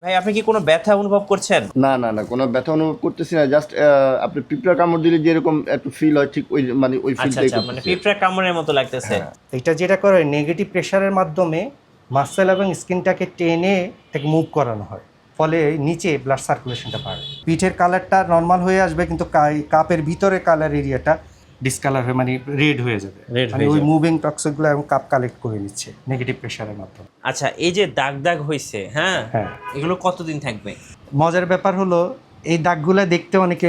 ভাই আপনি কি কোনো ব্যথা অনুভব করছেন? না না না, কোনো ব্যথা অনুভব করতেছি না। জাস্ট আপনি পিঁপড়া কামড় দিলে যেরকম একটু ফিল হয়, ঠিক ওই মানে ওই আচ্ছা ফিলটাই আচ্ছা, মানে করতেছি। পিঁপড়া কামড়ের মতো লাগতেছে। হ্যাঁ। এটা যেটা করে নেগেটিভ প্রেশারের মাধ্যমে মাসেল এবং স্কিনটাকে টেনে এটাকে মুভ করানো হয়, ফলে নিচে ব্লাড সার্কুলেশনটা বাড়ে। পিঠের কালারটা নর্মাল হয়ে আসবে, কিন্তু কাপের ভিতরে কালার এরিয়াটা ডিসকালার হয়ে মানে রেড হয়ে যাবে। Red মানে হয়ে ওই যাবে। মুভিং টক্সিকগুলো এবং কাপ কালেক্ট করে নিচ্ছে নেগেটিভ প্রেশারের মাধ্যমে। আচ্ছা, এই যে দাগ দাগ হইছে, হ্যাঁ, হ্যাঁ। এগুলো কতদিন থাকবে? মজার ব্যাপার হলো এই দাগগুলো দেখতে অনেকে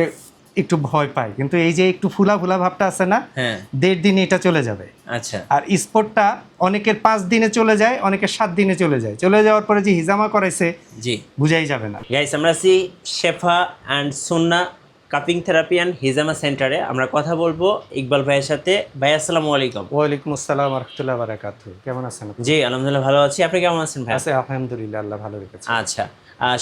একটু ভয় পায়, কিন্তু এই যে একটু ফুলা ফুলা ভাবটা আছে না, হ্যাঁ। 1.5 দিনে এটা চলে যাবে। আচ্ছা। আর স্পটটা অনেকের 5 দিনে চলে যায়, অনেকের 7 দিনে চলে যায়। চলে যাওয়ার পরে যে হিজামা করাইছে জি বুঝাই যাবে না। গাইস, আমরা আছি Shefa and Sunna cupping therapy and Hijama সেন্টারে। আমরা কথা বলবো ইকবাল ভাইয়ের সাথে। ভাই আসসালামু আলাইকুম। ওয়ালাইকুম আসসালাম রহমতুল্লাহ বারাকাতু। কেমন আছেন আপনি? জি আলহামদুলিল্লাহ ভালো আছি, আপনি কেমন আছেন ভাই? আছে আলহামদুলিল্লাহ, আল্লাহ ভালো রেখেছে। আচ্ছা,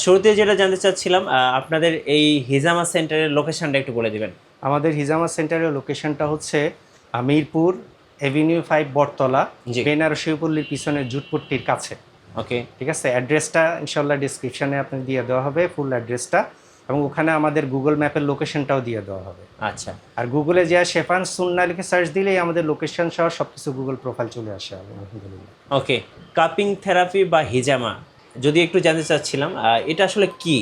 শুরুতে যেটা জানতে চাচ্ছিলাম, আপনাদের এই হিজামা সেন্টারের লোকেশনটা একটু বলে দিবেন। আমাদের হিজামা সেন্টারের লোকেশনটা হচ্ছে মিরপুর এভিনিউ 5 বটতলা, জি। বেনারসি পল্লীর পিছনে জুটপট্টির কাছে। ওকে। ঠিক আছে, অ্যাড্রেসটা ইনশাল্লাহ ডিসক্রিপশনে আপনি দিয়ে দেওয়া হবে, ফুল অ্যাড্রেসটা, এবং ওখানে আমাদের গুগল ম্যাপের লোকেশনটাও দিয়ে দেওয়া হবে। আচ্ছা আর গুগলে যে শেফান সুন্না লিখে সার্চ দিলেই আমাদের লোকেশন সহ সব কিছু গুগল প্রোফাইল চলে আসে আলহামদুলিল্লাহ। ওকে, কাপিং থেরাপি বা হিজামা যদি একটু জানতে চাচ্ছিলাম, এটা আসলে কি?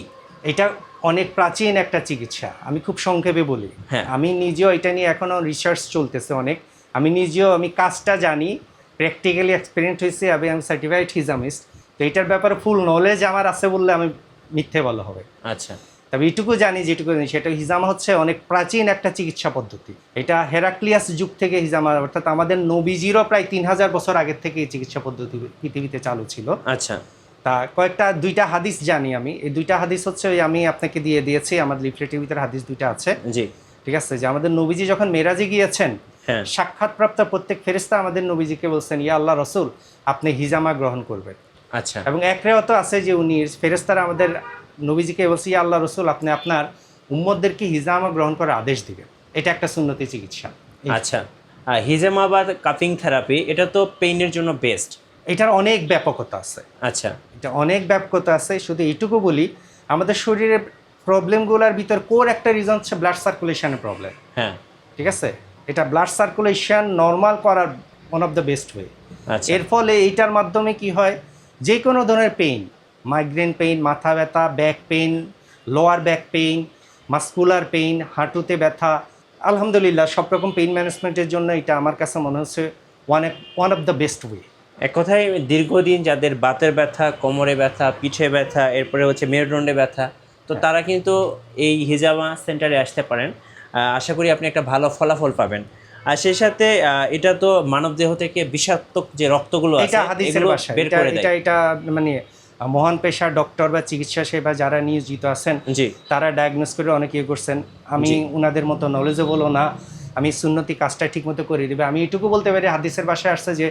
এটা অনেক প্রাচীন একটা চিকিৎসা, আমি খুব সংক্ষেপে বলি। হ্যাঁ। আমি নিজেও এটা নিয়ে এখনও রিসার্চ চলতেছে অনেক। আমি নিজেও কাজটা জানি, প্র্যাকটিক্যালি এক্সপিরিয়েন্স হয়েছে, এবং আমি সার্টিফাইড হিজামিস্ট। তো এটার ব্যাপারে ফুল নলেজ আমার আছে বললে আমি মিথ্যে বলা হবে। আচ্ছা তবে এইটুকু জানি, যেটুকু জানি সেটা, হিজামা হচ্ছে অনেক প্রাচীন একটা চিকিৎসা পদ্ধতি। এটা হেরাক্লিয়াস যুগ থেকে হিজামা, অর্থাৎ আমাদের নবীজিরও প্রায় 3000 বছর আগের থেকে এই চিকিৎসা পদ্ধতি পৃথিবীতে চালু ছিল। আচ্ছা। তা দুইটা হাদিস জানি আমি। এই দুইটা হাদিস হচ্ছে ওই আমি আপনাকে দিয়ে দিয়েছি, আমার লিফলেটের ভিতরে হাদিস দুইটা আছে। জি। ঠিক আছে, যে আমাদের নবীজি যখন মেরাজে গিয়েছেন, হ্যাঁ। সাক্ষাৎপ্রাপ্ত প্রত্যেক ফেরেশতা আমাদের নবীজিকে বলছেন, ইয়া আল্লাহ রসুল, আপনি হিজামা গ্রহণ করবেন। আচ্ছা। এবং এক রেওয়ায়ত আছে যে উনি ফেরেশতারা আমাদের নবীজিকে বলছে, ইয়া আল্লাহ রসুল, আপনি আপনার উম্মতদেরকে হিজামা গ্রহণ করার আদেশ দিবেন। এটা একটা সুন্নতি চিকিৎসা। আচ্ছা, হিজামা বা কাপিং থেরাপি এটা তো পেইনের জন্য বেস্ট। এটার অনেক ব্যাপকতা আছে। আচ্ছা। এটা অনেক ব্যাপকতা আছে। শুধু এইটুকু বলি, আমাদের শরীরের প্রবলেমগুলোর ভিতর কোর একটা রিজন হচ্ছে ব্লাড সার্কুলেশনের প্রবলেম। হ্যাঁ। ঠিক আছে, এটা ব্লাড সার্কুলেশন নর্মাল করার one of the best way. আচ্ছা। এর ফলে এইটার মাধ্যমে কি হয়, যে কোনো ধরনের পেইন, মাইগ্রেন পেইন, মাথা ব্যথা, back pain, lower back pain, muscular pain, হাঁটুতে ব্যথা, আলহামদুলিল্লাহ সব রকম পেইন ম্যানেজমেন্টের জন্য এটা আমার কাছে মনে হচ্ছে one of the best way. এক কথায় দীর্ঘদিন যাদের বাতের ব্যথা, কোমরে ব্যথা, পিঠে ব্যথা, এরপরে হচ্ছে মেরুদণ্ডে ব্যথা, তো তারা কিন্তু এই হিজামা সেন্টারে আসতে পারেন। আশা করি আপনি একটা ভালো ফলাফল পাবেন। আর সেই সাথে এটা তো মানবদেহ থেকে বিষাক্ত যে রক্তগুলো আছে এটা হাদিসের এগুলো ভাষা, বের করে দেয়। এটা মানে মহান পেশার ডক্টর বা চিকিৎসা সেবা যারা নিয়োজিত আছেন, জি। তারা ডায়াগনোস করে অনেক ইয়ে করছেন। আমি উনাদের মতো নলেজেবলও না, আমি সুন্নতি কাজটা ঠিকমতো করে দিবে। আমি এটুকু বলতে পারি, হাদিসের ভাষায় আসছে যে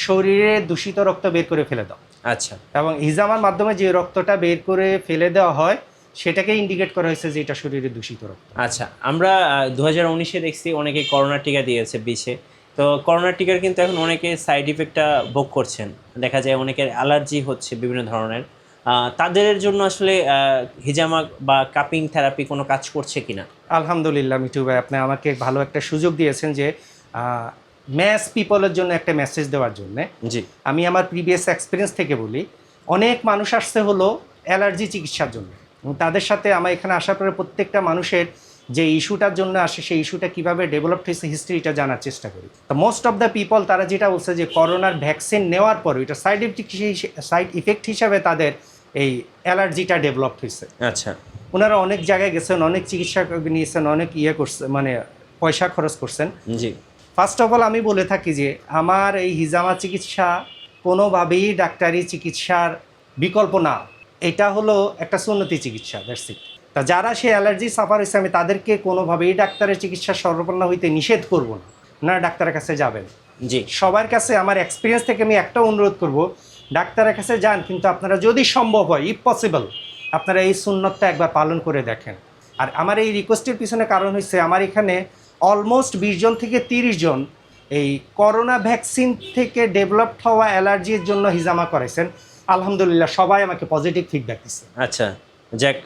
শরীরে দূষিত রক্ত বের করে ফেলে দাও। আচ্ছা। এবং হিজামার মাধ্যমে যে রক্তটা বের করে ফেলে দেওয়া হয়, সেটাকে ইন্ডিকেট করা হয়েছে যে এটা শরীরে দূষিত রক্ত। আচ্ছা, আমরা 2019-এ দেখছি অনেকে করোনা টিকা দিয়েছে 20-এ। তো করোনা টিকার কিন্তু এখন অনেকে সাইড ইফেক্টটা ভোগ করছেন, দেখা যায় অনেকের অ্যালার্জি হচ্ছে বিভিন্ন ধরনের। তাদের জন্য আসলে হিজামা বা কাপিং থেরাপি কোনো কাজ করছে কিনা? আলহামদুলিল্লাহ মিঠু ভাই, আপনি আমাকে ভালো একটা সুযোগ দিয়েছেন যে ম্যাস পিপলের জন্য একটা মেসেজ দেওয়ার জন্য। জি। আমি আমার প্রিভিয়াস এক্সপিরিয়েন্স থেকে বলি, অনেক মানুষ আসছে হলো অ্যালার্জি চিকিৎসার জন্য, এবং তাদের সাথে আমার এখানে আসার পরে প্রত্যেকটা মানুষের যে ইস্যুটার জন্য আসে, সেই ইস্যুটা কীভাবে ডেভেলপ হয়েছে হিস্ট্রিটা জানার চেষ্টা করি। তো মোস্ট অফ দ্য পিপল তারা যেটা বলছে যে করোনার ভ্যাকসিন নেওয়ার পরে এটা সাইড ইফেক্ট হিসাবে তাদের এই অ্যালার্জিটা ডেভেলপ হয়েছে। আচ্ছা। ওনারা অনেক জায়গায় গেছেন, অনেক চিকিৎসা নিয়েছেন, অনেক করছে, মানে পয়সা খরচ করছেন। জি। ফার্স্ট অফ অল আমি বলে থাকি যে আমার এই হিজামা চিকিৎসা কোনোভাবেই ডাক্তারি চিকিৎসার বিকল্প না। এটা হলো একটা সুন্নতি চিকিৎসা, দ্যাটস ইট। তা যারা সে অ্যালার্জি সাফার হয়েছে, আমি তাদেরকে কোনোভাবেই ডাক্তারের চিকিৎসা সর্বপন্ন হইতে নিষেধ করব না, আপনারা ডাক্তারের কাছে যাবেন। জি। সবার কাছে আমার এক্সপিরিয়েন্স থেকে আমি একটা অনুরোধ করব, ডাক্তারের কাছে যান, কিন্তু আপনারা যদি সম্ভব হয়, ইফ পসিবল, আপনারা এই সুন্নতটা একবার পালন করে দেখেন। আর আমার এই রিকোয়েস্টের পিছনে কারণ হচ্ছে, আমার এখানে অলমোস্ট 20 জন থেকে 30 জন এই করোনা ভ্যাকসিন থেকে ডেভেলপড হওয়া অ্যালার্জির জন্য হিজামা করেছেন, আলহামদুলিল্লাহ সবাই আমাকে পজিটিভ ফিডব্যাক দিচ্ছে। আচ্ছা, যাক,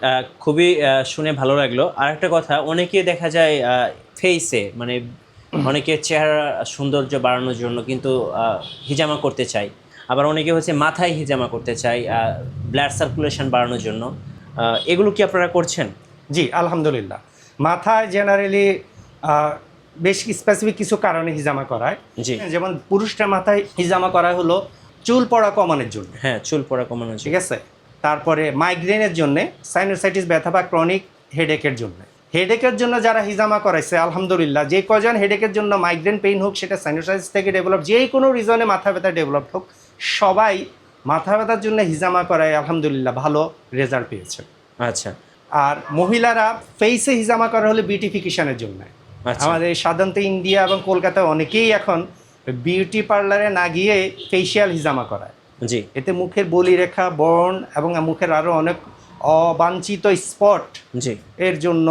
খুবই শুনে ভালো লাগলো। আর একটা কথা, অনেকে দেখা যায় ফেসে মানে অনেকে চেহারা সৌন্দর্য বাড়ানোর জন্য কিন্তু হিজামা করতে চায়, আবার অনেকে হচ্ছে মাথায় হিজামা করতে চায় ব্লাড সার্কুলেশন বাড়ানোর জন্য। এগুলো কি আপনারা করছেন? জি আলহামদুলিল্লাহ। মাথায় জেনারেলি বেশ স্পেসিফিক কিছু কারণে হিজামা করায়। জি। যেমন পুরুষরা মাথায় হিজামা করা হলো চুল পড়া কমানোর জন্য, হ্যাঁ, চুল পড়া কমানোর জন্য। ঠিক আছে। তারপরে মাইগ্রেনের জন্য, সাইনোসাইটিস ব্যথা বা ক্রনিক হেডেকের জন্য। হেডেকের জন্য যারা হিজামা করাইছে আলহামদুলিল্লাহ, যে কজন হেডেকের জন্য মাইগ্রেন পেইন হোক, সেটা সাইনোসাইটিস থেকে ডেভেলপ, যে কোনো রিজনে মাথা ব্যথা ডেভেলপ হোক, সবাই মাথা ব্যথার জন্য হিজামা করায় আলহামদুলিল্লাহ ভালো রেজাল্ট পেয়েছে। আচ্ছা আর মহিলারা ফেসে হিজামা করা হলে বিউটিফিকেশনের জন্য। আচ্ছা। আমাদের সাধারণত ইন্ডিয়া এবং কলকাতায় অনেকেই এখন বিউটি পার্লারে না গিয়ে ফেসিয়াল হিজামা করায়। জি। এতে মুখের বলিরেখা, বর্ণ এবং মুখের আরও অনেক অবাঞ্ছিত স্পট জি। এর জন্য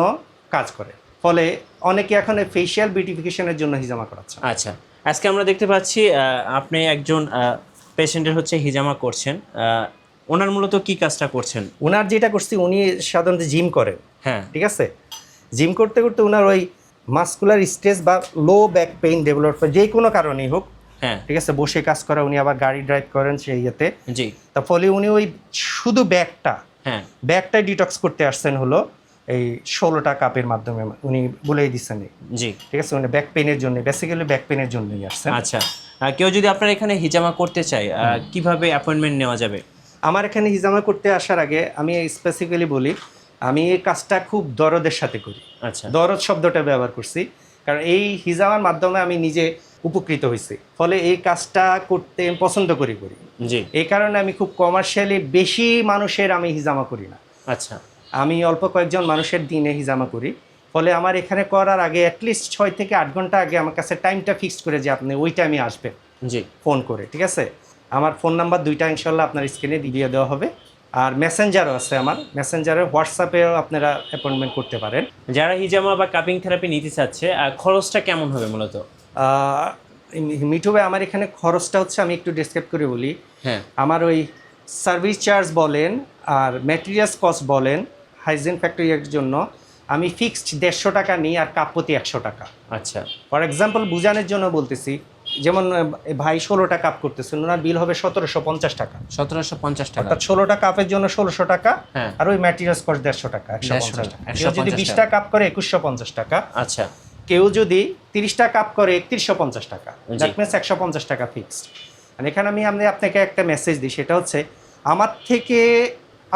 কাজ করে, ফলে অনেকে এখন ফেসিয়াল বিউটিফিকেশনের জন্য হিজামা করাচ্ছে। আচ্ছা, আজকে আমরা দেখতে পাচ্ছি আপনি একজন পেশেন্টের হচ্ছে হিজামা করছেন। ওনার মূলত কি কাজটা করছেন? ওনার যেটা করছি, উনি সাধারণত জিম করেন। হ্যাঁ। ঠিক আছে, জিম করতে করতে ওনার ওই মাসকুলার স্ট্রেস বা লো ব্যাক পেইন ডেভেলপ হয়, যে কোনো কারণেই হোক। হ্যাঁ। ঠিক আছে, বসে কাজ করা, উনি আবার গাড়ি ড্রাইভ করেন সেই ইয়েতে। জি। তার ফলে উনি ওই শুধু ব্যাকটাই ডিটক্স করতে আসছেন হলো এই 16টা কাপের মাধ্যমে, উনি বলেই দিচ্ছেন। জি। ঠিক আছে, উনি ব্যাক পেইনের জন্য, বেসিক্যালি ব্যাক পেইনের জন্যই আসছেন। আচ্ছা, কেউ যদি আপনার এখানে হিজামা করতে চায়, কিভাবে অ্যাপয়েন্টমেন্ট নেওয়া যাবে? আমার এখানে হিজামা করতে আসার আগে আমি স্পেসিফিক্যালি বলি, আমি এই কাজটা খুব দরদের সাথে করি। আচ্ছা। দরদ শব্দটা ব্যবহার করছি কারণ এই হিজামার মাধ্যমে আমি নিজে উপকৃত হয়েছি, ফলে এই কাজটা করতে আমি পছন্দ করি। জি। এই কারণে আমি খুব কমার্শিয়ালি বেশি মানুষের আমি হিজামা করি না। আচ্ছা। আমি অল্প কয়েকজন মানুষের দিনে হিজামা করি, ফলে আমার এখানে করার আগে অ্যাটলিস্ট 6 থেকে 8 ঘন্টা আগে আমার কাছে টাইমটা ফিক্সড করে যে আপনি ওই টাইমে আসবেন। জি। ফোন করে, ঠিক আছে। আমার ফোন নাম্বার 2টা ইনশাল্লাহ আপনার স্ক্রিনে দিয়ে দেওয়া হবে, আর মেসেঞ্জারও আছে, আমার মেসেঞ্জারে হোয়াটসঅ্যাপেও আপনারা অ্যাপয়েন্টমেন্ট করতে পারেন। যারা হিজামা বা কাপিং থেরাপি নিতে চাচ্ছে, খরচটা কেমন হবে মূলত? মিঠু ভাই, আমার এখানে খরচটা হচ্ছে, আমি একটু ডিসক্রাইব করে বলি। হ্যাঁ। আমার ওই সার্ভিস চার্জ বলেন আর ম্যাটেরিয়ালস কস্ট বলেন, হাইজিন ফ্যাক্টরির জন্য আমি ফিক্সড 150 টাকা নিই, আর কাপ প্রতি 100 টাকা। আচ্ছা। ফর এক্সাম্পল বোঝানোর জন্য বলতেছি, যেমন ভাই 16টা কাপ করতেছেন, ওনার বিল হবে 1750 টাকা। 1750 টাকা। অর্থাৎ 16টা কাপের জন্য 1600 টাকা, হ্যাঁ। আর ওই ম্যাটেরিয়ালস কস্ট 150 টাকা, 150 টাকা। কেউ যদি 20টা কাপ করে 2150 টাকা। আচ্ছা। কেউ যদি 30টা কাপ করে 3150 টাকা। জি। দ্যাট মিনস 150 টাকা ফিক্সড। আর এখানে আমি আপনাকে একটা মেসেজ দিই, সেটা হচ্ছে আমার থেকে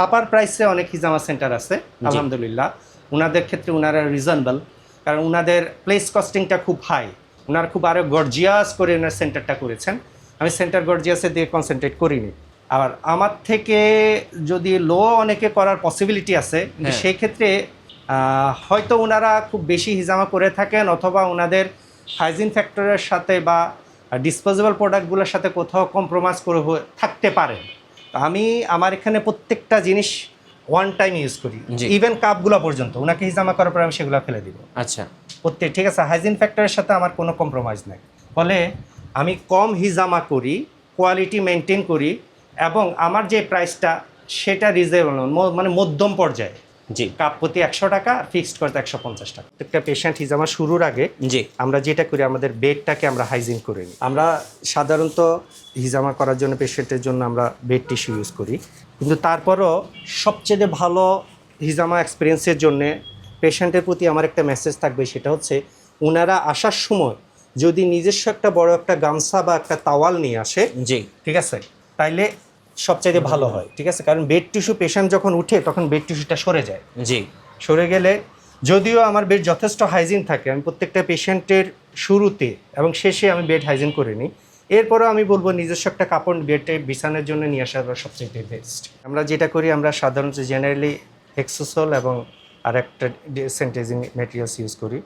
আপার প্রাইসে অনেক হিজামা সেন্টার আছে আলহামদুলিল্লাহ। ওনাদের ক্ষেত্রে ওনারা রিজনেবল, কারণ ওনাদের প্লেস কস্টিংটা খুব হাই। ওনারা খুব আরও গর্জিয়াস করে ওনার সেন্টারটা করেছেন। আমি সেন্টার গর্জিয়াসের দিকে কনসেন্ট্রেট করিনি। আর আমার থেকে যদি লো অনেকে করার পসিবিলিটি আছে, কিন্তু সেই ক্ষেত্রে হয়তো ওনারা খুব বেশি হিজামা করে থাকেন, অথবা ওনাদের হাইজিন ফ্যাক্টরের সাথে বা ডিসপোজেবল প্রোডাক্টগুলোর সাথে কোথাও কম্প্রোমাইজ করে থাকতে পারেন। আমি আমার এখানে প্রত্যেকটা জিনিস ওয়ান টাইম ইউজ করি, ইভেন কাপগুলো পর্যন্ত ওনাকে হিজামা করার পর আমি সেগুলো ফেলে দিব। আচ্ছা। প্রত্যেক, ঠিক আছে, হাইজিন ফ্যাক্টরের সাথে আমার কোনো কম্প্রোমাইজ নেই। ফলে আমি কম হিজামা করি, কোয়ালিটি মেনটেন করি, এবং আমার যে প্রাইসটা সেটা রিজনেবল, মানে মধ্যম পর্যায়ে। জি। কাপ প্রতি 100 টাকা, আর ফিক্সড করতে 150 টাকা। প্রত্যেকটা পেশেন্ট হিজামা শুরুর আগে জি আমরা যেটা করি, আমাদের বেডটাকে আমরা হাইজিন করে নিই। আমরা সাধারণত হিজামা করার জন্য পেশেন্টের জন্য আমরা বেড টিস্যু ইউজ করি, কিন্তু তারপরও সবচেয়ে ভালো হিজামা এক্সপিরিয়েন্সের জন্যে পেশেন্টের প্রতি আমার একটা মেসেজ থাকবে, সেটা হচ্ছে ওনারা আসার সময় যদি নিজস্ব একটা বড় একটা গামছা বা একটা তাওয়াল নিয়ে আসে, জি, ঠিক আছে, তাইলে সবচাইতে ভালো হয়। ঠিক আছে, কারণ বেড টিস্যু পেশেন্ট যখন উঠে তখন বেড টিস্যুটা সরে যায়। জি। সরে গেলে, যদিও আমার বেড যথেষ্ট হাইজিন থাকে, আমি প্রত্যেকটা পেশেন্টের শুরুতে এবং শেষে আমি বেড হাইজিন করে নিই। এরপরেও আমি বলবো নিজস্ব একটা কাপড় বেডে বিছানার জন্য নিয়ে আসা সবচেয়ে বেস্ট। আমরা যেটা করি, আমরা সাধারণত জেনারেলি হেক্সোসল এবং আর একটা সেন্টেজিং ম্যাটেরিয়ালস ইউজ করি।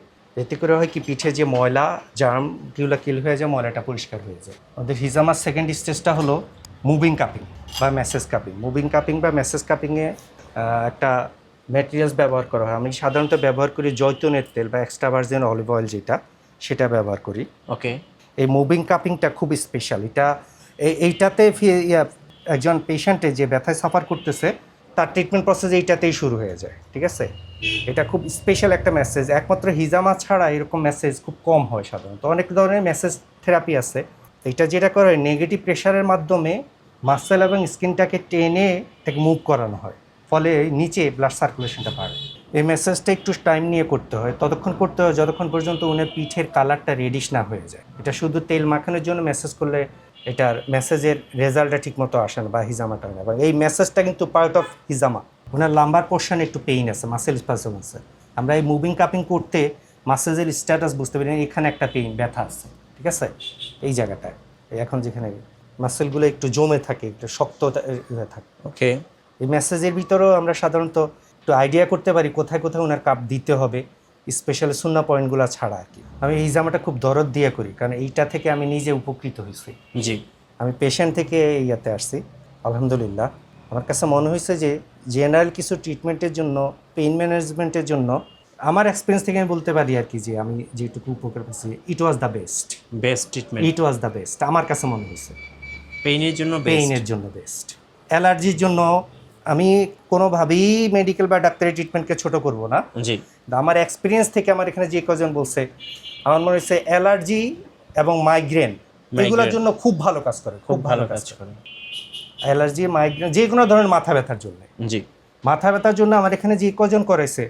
এতে করে হয় কি, পিঠে যে ময়লা জার্মগুলো কিল হয়ে যায়, ময়লাটা পরিষ্কার হয়ে যায়। আমাদের হিজামার সেকেন্ড স্টেজটা হলো মুভিং কাপিং বা ম্যাসেজ কাপিং। মুভিং কাপিং বা ম্যাসেজ কাপিংয়ে একটা ম্যাটেরিয়ালস ব্যবহার করা হয়। আমি সাধারণত ব্যবহার করি জৈতুনের তেল বা এক্সট্রা ভার্জিন অলিভ অয়েল, সেটা ব্যবহার করি। ওকে। এই মুভিং কাপিংটা খুব স্পেশাল। এইটাতে একজন পেশেন্টে যে ব্যথায় সাফার করতেছে তার ট্রিটমেন্ট প্রসেস এইটাতেই শুরু হয়ে যায়, ঠিক আছে? এটা খুব স্পেশাল একটা মেসেজ, একমাত্র হিজামা ছাড়া এরকম মেসেজ খুব কম হয় সাধারণত। অনেক ধরনের মেসেজ থেরাপি আছে, এটা যেটা করে নেগেটিভ প্রেশারের মাধ্যমে মাসেল এবং স্কিনটাকে টেনে এটাকে মুভ করানো হয়, ফলে নিচে ব্লাড সার্কুলেশনটা বাড়ে। এই মেসেজটা একটু টাইম নিয়ে করতে হয়, ততক্ষণ করতে হয় যতক্ষণ পর্যন্ত উনার পিঠের কালারটা রেডিশ না হয়ে যায়। এটা শুধু তেল মাখানোর জন্য মেসেজ করলে এটার মেসেজের রেজাল্টটা ঠিকমতো আসে না বা হিজামাটা হয় না। বা এই মেসেজটা কিন্তু পার্ট অফ হিজামা। ওনার লাম্বার পোর্শনে একটু পেইন আছে, মাসেল স্পাজম আছে। আমরা এই মুভিং কাপিং করতে মাসেজের স্ট্যাটাস বুঝতে পারি না, এখানে একটা পেইন ব্যথা আছে, ঠিক আছে? এই জায়গাটায় এখন যেখানে মাসেলগুলো একটু জমে থাকে, একটু শক্ত থাকে। ওকে, এই মেসেজের ভিতরেও আমরা সাধারণত একটু আইডিয়া করতে পারি কোথায় কোথায় ওনার কাপ দিতে হবে, স্পেশাল সুন্না পয়েন্টগুলো ছাড়া আর কি। আমি এই জামাটা খুব দরদ দিয়ে করি, কারণ এইটা থেকে আমি নিজে উপকৃত হয়েছি। জি, আমি পেশেন্ট থেকে ইয়াতে আসছি, আলহামদুলিল্লাহ। আমার কাছে মনে হয়েছে যে জেনারেল কিছু ট্রিটমেন্টের জন্য, পেইন ম্যানেজমেন্টের জন্য আমার এক্সপিরিয়েন্স থেকে আমি বলতে পারি আর কি, যে আমি যেটুকু উপকার পেয়েছি, it was the best. Treatment it was the best আমার কাছে মনে হয়েছে। পেইনের জন্য পেইনের জন্য বেস্ট। অ্যালার্জির জন্য আমি কোনোভাবেই মেডিকেল বা ডাক্তারি ট্রিটমেন্টকে ছোট করব না। জি, আমার এক্সপিরিয়েন্স থেকে আমার এখানে যে কজন বলছে, আমার মনে হচ্ছে অ্যালার্জি এবং মাইগ্রেন এগুলোর জন্য খুব ভালো কাজ করে, খুব ভালো কাজ করে। অ্যালার্জি, মাইগ্রেন, যে কোনো ধরনের মাথা ব্যথার জন্য, জি, মাথা ব্যথার জন্য আমার এখানে যে কজন করেছে,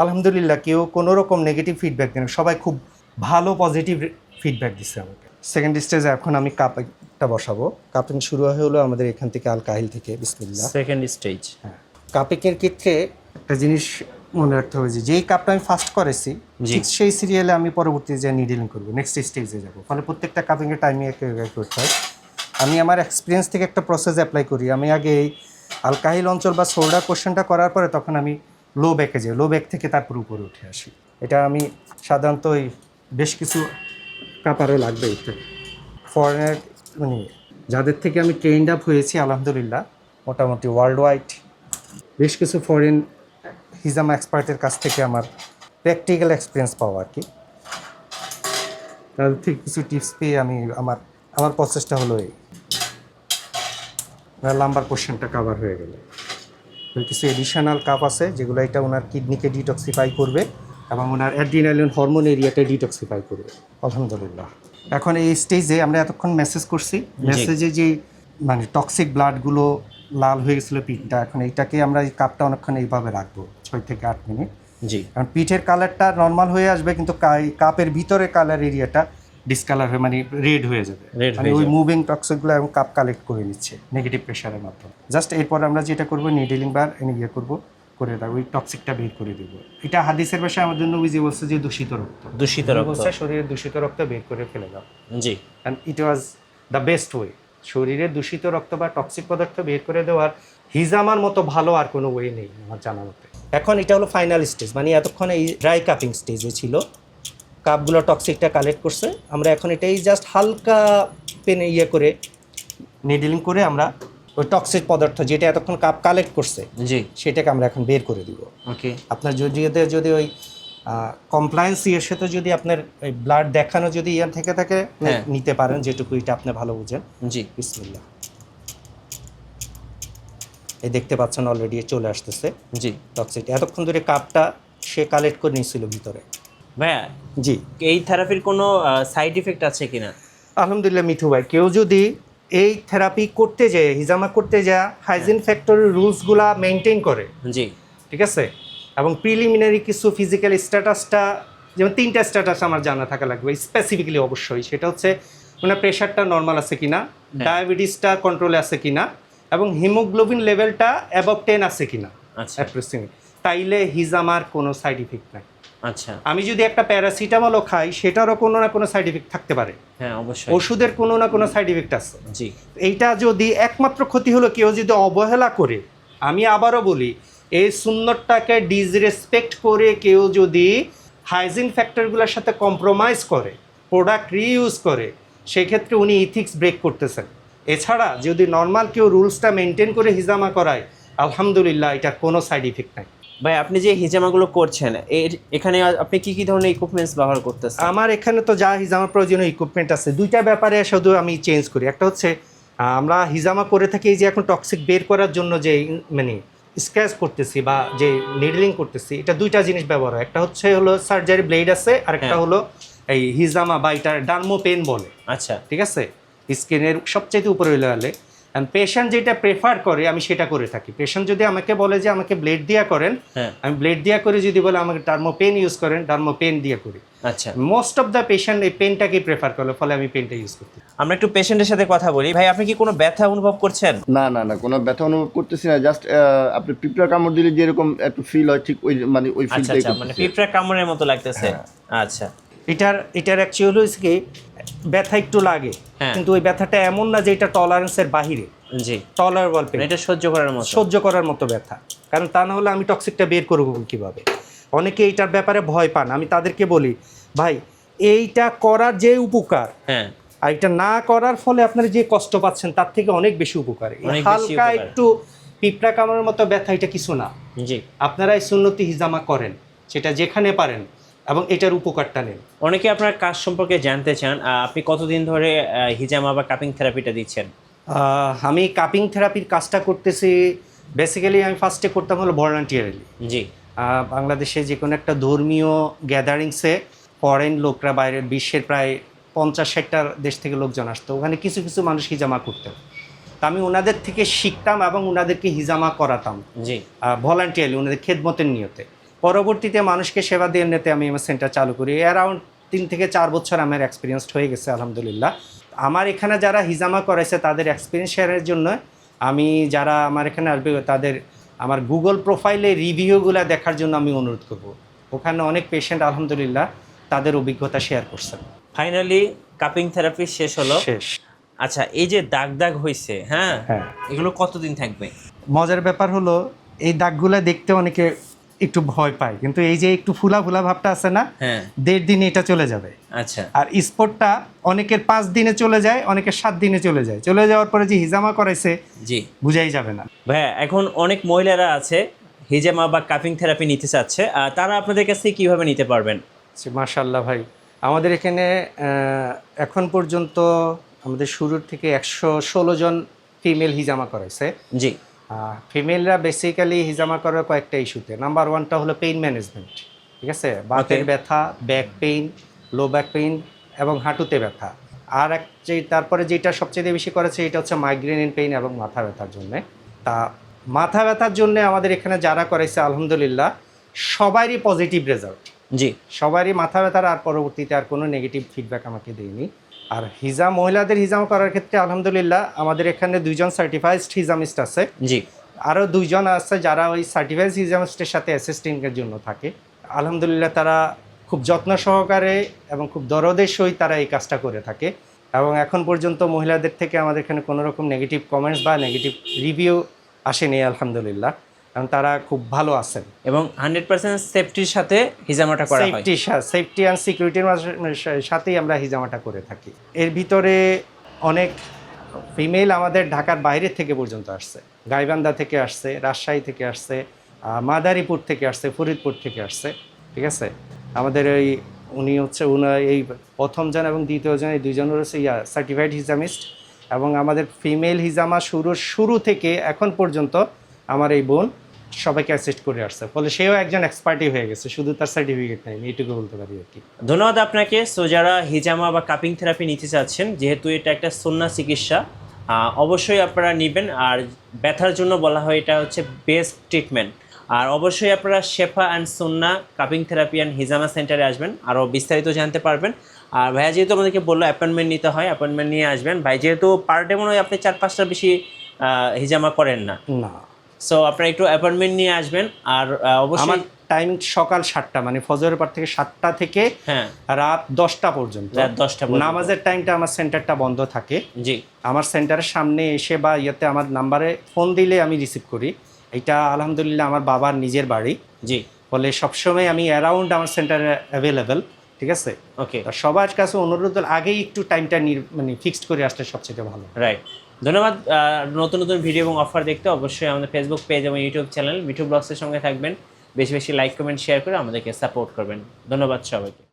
আলহামদুলিল্লাহ কেউ কোনো রকম নেগেটিভ ফিডব্যাক দেন, সবাই খুব ভালো পজিটিভ ফিডব্যাক দিচ্ছে আমাকে। সেকেন্ড স্টেজে এখন আমি কাপটা বসাবো। কাপিং শুরু হলো আমাদের এখান থেকে, আল কাহিল থেকে। বিসমিল্লাহ। Second stage. হ্যাঁ, কাপিংয়ের ক্ষেত্রে একটা জিনিস মনে রাখতে হবে, যে যেই কাপটা আমি ফার্স্ট করেছি ঠিক সেই সিরিয়ালে আমি পরবর্তীতে যে নিডলিং করবো, নেক্সট স্টেজে যাবো, ফলে প্রত্যেকটা কাপিংয়ের টাইমে করতে হয়। আমি আমার এক্সপিরিয়েন্স থেকে একটা প্রসেস অ্যাপ্লাই করি। আমি আগে এই আল কাহিল অঞ্চল বা শোল্ডার কোশ্চেনটা করার পরে তখন আমি লো ব্যাকে যাই, লো ব্যাক থেকে তারপর উপরে উঠে আসি। এটা আমি সাধারণত এই বেশ কিছু কাপারও লাগবে। এটা ফরেনার, মানে যাদের থেকে আমি ট্রেন্ড আপ হয়েছি আলহামদুলিল্লাহ, মোটামুটি ওয়ার্ল্ড ওয়াইড বেশ কিছু ফরেন হিজামা এক্সপার্টের কাছ থেকে আমার প্র্যাকটিক্যাল এক্সপিরিয়েন্স পাওয়া আর কি। তাদের থেকে কিছু টিপস পেয়ে আমি আমার প্রসেসটা হলো এই লাম্বার পোর্শনটা কাভার হয়ে গেল। কিছু এডিশনাল কাপ আছে যেগুলো এটা ওনার কিডনিকে ডিটক্সিফাই করবে এবং ওনার অ্যাড্রিনালিন হরমোন এরিয়াকে ডিটক্সিফাই করবে আলহামদুলিল্লাহ। এখন এই স্টেজে আমরা এতক্ষণ মেসেজ করছি, মেসেজে যে মানে টক্সিক ব্লাডগুলো লাল হয়ে গেছিলো পিঠটা, এখন এইটাকে আমরা এই কাপটা অনেকক্ষণ এইভাবে রাখবো 6 থেকে 8 মিনিট। জি, কারণ পিঠের কালারটা নর্মাল হয়ে আসবে, কিন্তু কাপের ভিতরে কালার এরিয়াটা ডিসকালার হয়ে মানে রেড হয়ে যাবে, মানে ওই মুভিং টক্সিকগুলো এবং কাপ কালেক্ট করে নিচ্ছে নেগেটিভ প্রেশারের মাধ্যমে। জাস্ট এরপর আমরা যেটা করবো, নিডলিং বার ইয়ে করবো, করে দেবো, ওই টক্সিকটা বের করে দেবো। এটা হাদিসের ভাষায় আমাদের নবীজি বলছে যে দূষিত রক্ত, বলছে শরীরের দূষিত রক্ত বের করে ফেলে দাও। জি, and it was the best way. শরীরের দূষিত রক্ত বা টক্সিক পদার্থ বের করে দেওয়ার হিজামার মতো ভালো আর কোনো ওয়ে নেই আমার জানা মতে। এখন এটা হলো ফাইনাল স্টেজ, মানে এতক্ষণ এই ড্রাই কাপিং স্টেজে ছিল, কাপগুলো টক্সিকটা কালেক্ট করছে। আমরা এখন এটাই জাস্ট হালকা পেনে ইয়ে করে নিডলিং করে আমরা ওই টক্সিক পদার্থ যেটা এতক্ষণ কাপ কালেক্ট করছে, জি, সেটাকে আমরা এখন বের করে দিব। ওকে, আপনার যদি ওই কমপ্লায়েন্স ইয়ের সাথে যদি আপনার ওই ব্লাড দেখানো যদি ইয়ে থেকে থাকে নিতে পারেন, যেটুকু এটা আপনি ভালো বুঝেন। জি, বিসমিল্লাহ। এই দেখতে পাচ্ছেন অলরেডি চলে আসতেছে। জি, টক্সিক এতক্ষণ ধরে কাপটা সে কালেক্ট করে নিয়েছিল ভিতরে। ভাইয়া জি, এই থেরাপির কোনো সাইড ইফেক্ট আছে কিনা? আলহামদুলিল্লাহ মিঠু ভাই, কেউ যদি এই থেরাপি করতে যায়, হিজামা করতে যায়, হাইজিন ফ্যাক্টরের রুলসগুলা মেনটেন করে, জি, ঠিক আছে, এবং প্রিলিমিনারি কিছু ফিজিক্যাল স্ট্যাটাসটা, যেমন 3টা স্ট্যাটাস আমার জানা থাকা লাগবে স্পেসিফিক্যালি অবশ্যই। সেটা হচ্ছে ওনার প্রেশারটা নর্মাল আছে কিনা, ডায়াবেটিসটা কন্ট্রোলে আছে কিনা, এবং হিমোগ্লোবিন লেভেলটা অ্যাবভ 10 আছে কিনা আচ্ছা, অ্যাপ্রক্সিমেট। তাইলে হিজামার কোনো সাইড ইফেক্ট নাই। আচ্ছা, আমি যদি একটা প্যারাসিটামলও খাই, সেটারও কোনো না কোনো সাইড ইফেক্ট থাকতে পারে। হ্যাঁ অবশ্যই, ওষুধের কোনো না কোনো সাইড ইফেক্ট আছে। জি, এইটা যদি একমাত্র ক্ষতি হলো কেউ যদি অবহেলা করে, আমি আবারও বলি, এই সুন্নতটাকে ডিসরেসপেক্ট করে কেউ যদি হাইজিন ফ্যাক্টরগুলোর সাথে কম্প্রোমাইজ করে, প্রোডাক্ট রিইউজ করে, সেক্ষেত্রে উনি ইথিক্স ব্রেক করতেছেন। এছাড়া যদি নর্মাল কেউ রুলসটা মেনটেন করে হিজামা করায়, আলহামদুলিল্লাহ এটার কোনো সাইড ইফেক্ট নাই। ভাই আপনি যে হিজামাগুলো করছেন এখানে আপনি কি কি ধরনের ইকুইপমেন্টস ব্যবহার করতেছেন? আমার এখানে তো যা হিজামার প্রয়োজনীয় ইকুইপমেন্ট আছে, 2টা ব্যাপারে শুধু আমি চেঞ্জ করি। একটা হচ্ছে আমরা হিজামা করে থাকি এই যে এখন টক্সিক বের করার জন্য যে মানে স্ক্র্যাচ করতেছি বা যে নিডলিং করতেছি, এটা দুইটা জিনিস ব্যবহার হয়। একটা হলো সার্জারি ব্লেড আছে, আর একটা হলো এই হিজামা বা এটা ডার্মো পেন বলে। আচ্ছা, ঠিক আছে, স্কিনের সবচেয়ে উপরে লেভেলে। পেশেন্ট যেটা প্রেফার করে আমি সেটা করে থাকি। পেশেন্ট যদি আমাকে বলে যে আমাকে ব্লেড দিয়া করেন, আমি ব্লেড দিয়া করি। যদি বলে আমাকে ডার্মো পেন ইউজ করেন, ডার্মো পেন দিয়ে করি। আচ্ছা, মোস্ট অফ দ্য পেশেন্ট এই পেনটাকেই প্রেফার করে, ফলে আমি পেনটা ইউজ করতে। আমরা একটু পেশেন্টের সাথে কথা বলি। ভাই, আপনি কি কোনো ব্যথা অনুভব করছেন? না না না, কোনো ব্যথা অনুভব করতেছি না। জাস্ট আপনি পিঁপড়া কামড় দিলে যেরকম একটু ফিল হয়, ঠিক ওই মানে ওই আচ্ছা ফিলটাই আচ্ছা, মানে পিঁপড়া কামড়ের মতো লাগতেছে। আচ্ছা, এটার অ্যাকচুয়ালি হচ্ছে কি ব্যথা একটু লাগে, কিন্তু ওই ব্যথাটা এমন না যে এটা টলারেন্সের বাহিরে। জি, টলারেবল পেন, এটা সহ্য করার মতো ব্যথা। কারণ তা না হলে আমি টক্সিকটা বের করবো কিভাবে? অনেকে এইটার ব্যাপারে ভয় পান। আমি তাদেরকে বলি, ভাই এইটা করার যে উপকার, আর এটা না করার ফলে আপনারা যে কষ্ট পাচ্ছেন তার থেকে অনেক বেশি উপকার। হালকা একটু পিঁপড়া কামড়ের মতো ব্যথা এটা কিছু না। জি, আপনারা এই সুন্নতি হিজামা করেন, সেটা যেখানে পারেন, এবং এটার উপকারটা নেন। অনেকে আপনার কাজ সম্পর্কে জানতে চান, আপনি কতদিন ধরে হিজামা বা কাপিং থেরাপিটা দিচ্ছেন? আমি কাপিং থেরাপির কাজটা করতেছি বেসিক্যালি, আমি ফার্স্টে করতাম হলো ভলান্টিয়ারলি। জি, বাংলাদেশে যে কোনো একটা ধর্মীয় গ্যাদারিংসে ফরেন লোকরা, বাইরের বিশ্বের প্রায় 50-60টা দেশ থেকে লোকজন আসতো। ওখানে কিছু কিছু মানুষ হিজামা করতেন, তা আমি ওনাদের থেকে শিখতাম এবং ওনাদেরকে হিজামা করাতাম। জি, ভলান্টিয়ারলি, ওনাদের খেদমতের নিয়তে। পরবর্তীতে মানুষকে সেবা দিয়ে নিতে আমি আমার সেন্টার চালু করি। অ্যারাউন্ড 3 থেকে 4 বছর আমার এক্সপিরিয়েন্সড হয়ে গেছে আলহামদুলিল্লাহ। আমার এখানে যারা হিজামা করাইছে তাদের এক্সপিরিয়েন্স শেয়ারের জন্য আমি, যারা আমার এখানে আসবে তাদের আমার গুগল প্রোফাইলে রিভিউগুলো দেখার জন্য আমি অনুরোধ করব। ওখানে অনেক পেশেন্ট আলহামদুলিল্লাহ তাদের অভিজ্ঞতা শেয়ার করছেন। ফাইনালি কাপিং থেরাপি শেষ হলো। শেষ। আচ্ছা, এই যে দাগ হয়েছে, হ্যাঁ, এগুলো কতদিন থাকবে? মজার ব্যাপার হলো এই দাগগুলো দেখতে অনেকে একটু ভয় পায়, কিন্তু এই যে একটু ফুলা ভাবটা আছে না, 1.5 দিনে এটা চলে যাবে। আচ্ছা, আর স্পটটা অনেকের 5 দিনে চলে যায়, অনেকের 7 দিনে চলে যায়। চলে যাওয়ার পরে যে হিজামা করাইছে, জি, বুঝাই যাবে না। ভাইয়া, এখন অনেক মহিলারা আছে হিজামা বা কাপিং থেরাপি নিতে চাচ্ছে, তারা আপনাদের কাছ থেকে কীভাবে নিতে পারবেন? মাশাআল্লাহ ভাই, আমাদের এখানে এখন পর্যন্ত আমাদের শুরুর থেকে 116 জন ফিমেল হিজামা করাইছে। জি, ফিমেলরা বেসিক্যালি হিজামা করার কয়েকটা ইস্যুতে। নাম্বার 1টা হলো পেইন ম্যানেজমেন্ট। ঠিক আছে, বাতের ব্যথা, back pain, low back pain এবং হাঁটুতে ব্যথা। আর তারপরে যেটা সবচেয়ে বেশি করেছে এটা হচ্ছে মাইগ্রেন পেইন এবং মাথা ব্যথার জন্য। তা মাথা ব্যথার জন্য আমাদের এখানে যারা করাইছে আলহামদুলিল্লাহ সবারই পজিটিভ রেজাল্ট। জি, সবারই মাথা ব্যথার আর পরবর্তীতে আর কোনো নেগেটিভ ফিডব্যাক আমাকে দেয়নি। আর মহিলাদের হিজাম করার ক্ষেত্রে আলহামদুলিল্লাহ আমাদের এখানে 2 জন সার্টিফাইড হিজামিস্ট আছে। জি, আরও 2 জন আছে যারা ওই সার্টিফাইড হিজামিস্টের সাথে অ্যাসিস্টিংয়ের জন্য থাকে। আলহামদুলিল্লাহ তারা খুব যত্ন সহকারে এবং খুব দরদের সহিত তারা এই কাজটা করে থাকে। এবং এখন পর্যন্ত মহিলাদের থেকে আমাদের এখানে কোনো রকম নেগেটিভ কমেন্টস বা নেগেটিভ রিভিউ আসেনি আলহামদুলিল্লাহ, কারণ তারা খুব ভালো আছেন। এবং 100% সেফটির সাথে হিজামাটা করা হয়। সেফটি অ্যান্ড সিকিউরিটির সাথেই আমরা হিজামাটা করে থাকি। এর ভিতরে অনেক ফিমেল আমাদের ঢাকার বাইরে থেকে পর্যন্ত আসছে, গাইবান্ধা থেকে আসছে, রাজশাহী থেকে আসছে, মাদারীপুর থেকে আসছে, ফরিদপুর থেকে আসছে। ঠিক আছে, আমাদের উনি এই প্রথম জন এবং দ্বিতীয় জন, এই 2 জন হচ্ছে সার্টিফাইড হিজামিস্ট। এবং আমাদের ফিমেল হিজামা শুরু থেকে এখন পর্যন্ত আমার এই বোন সবাইকে অ্যাসিস্ট করে আসছে, ফলে সেও একজন এক্সপার্টই হয়ে গেছে, শুধু তার সার্টিফিকেট নেই, এইটুকু বলতে পারি আর কি। ধন্যবাদ আপনাকে। সো যারা হিজামা বা কাপিং থেরাপি নিতে চাচ্ছেন, যেহেতু এটা একটা সুন্নাহ চিকিৎসা, অবশ্যই আপনারা নেবেন। আর ব্যথার জন্য বলা হয় এটা হচ্ছে বেস্ট ট্রিটমেন্ট। আর অবশ্যই আপনারা শেফা and Sunnah cupping therapy and Hijama সেন্টারে আসবেন, আরও বিস্তারিত জানতে পারবেন। আর ভাইয়া যেহেতু আমাদেরকে বললো অ্যাপয়েন্টমেন্ট নিতে হয়, অ্যাপয়েন্টমেন্ট নিয়ে আসবেন। ভাই যেহেতু পার ডে মনে হয় আপনি 4-5টা বেশি হিজামা করেন না, সো আপনারা একটু অ্যাপয়েন্টমেন্ট নিয়ে আসবেন। আর অবশ্যই আমার টাইম সকাল 7টা, মানে ফজরের পর থেকে 7টা থেকে রাত 10টা পর্যন্ত। নামাজের টাইমটা আমার সেন্টারটা বন্ধ থাকে। জি, আমার সেন্টারের সামনে এসে বা ইয়েতে আমার নাম্বারে ফোন দিলে আমি রিসিভ করি। এটা আলহামদুলিল্লাহ আমার বাবার নিজের বাড়ি। জি, ফলে সবসময় আমি অ্যারাউন্ড আমার সেন্টারে অ্যাভেলেবেল। ঠিক আছে, ওকে। সবার কাছে অনুরোধ আগেই একটু টাইমটা মানে ফিক্সড করে আসলে সবচেয়ে ভালো। রাইট, ধন্যবাদ। নতুন নতুন ভিডিও এবং অফার দেখতে অবশ্যই আমাদের ফেসবুক পেজ এবং ইউটিউব চ্যানেল মিঠু ব্লগসের সঙ্গে থাকবেন। বেশি বেশি লাইক, কমেন্ট, শেয়ার করে আমাদেরকে সাপোর্ট করবেন। ধন্যবাদ সবাইকে।